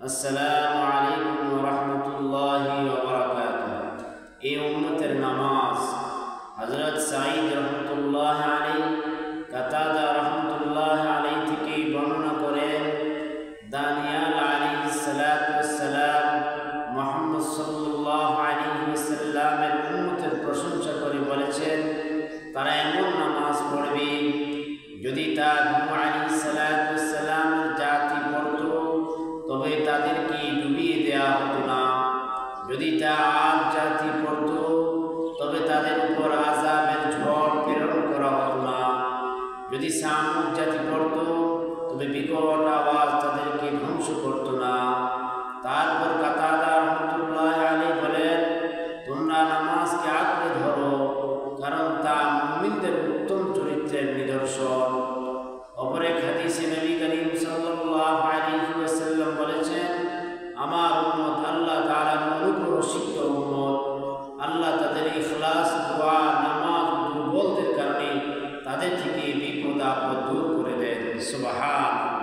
আসসালামু আলাইকুম ওয়া রাহমাতুল্লাহি ওয়া বারাকাতুহু। এই উম্মতের নামাজ হযরত সাঈদ রাহমাতুল্লাহ আলাইহি, কাতাদা রাহমাতুল্লাহ আলাইহি থেকে বর্ণনা করেন, দানিয়াল আলাইহিস সালাতু ওয়াস সালাম মুহাম্মদ সাল্লাল্লাহু আলাইহি ওয়াসাল্লামের উম্মতের প্রশংসা করে বলেছেন, তারা এমন নামাজ পড়বে যদি তা নূহ আলাইহিস সালাতু ওয়াস সালামের জাতি পড়তো তবে তাদেরকে ডুবিয়ে দেওয়া হতো না। যদি তা আদ জাতি পড়তো তবে তাদের উপর আযাবের ঝড় প্রেরণ করা হতো না। যদি সামুদ জাতি পড়তো তবে বিকট আওয়াজ তাদেরকে ধ্বংস করত না। তারপর কাতাদা রাহমাতুল্লাহ আলাইহি বলেন, তোমরা নামাজকে আঁকড়ে ধরো, কারণ তা মুমিনদের উত্তম চরিত্রের নিদর্শন। অপর এক হাদিসে নবী করিম সাল্লাল্লাহু আলাইহি ওয়াসাল্লাম বলেছেন, আমার উম্মত আল্লাহ তাআলার অনুগ্রহসিক্ত উম্মত। আল্লাহ তাদের ইখলাস, দোয়া, নামাজ, দুর্বলদের কারণে তাদের থেকে বিপদ আপদ দূর করে দেন। সুবহান।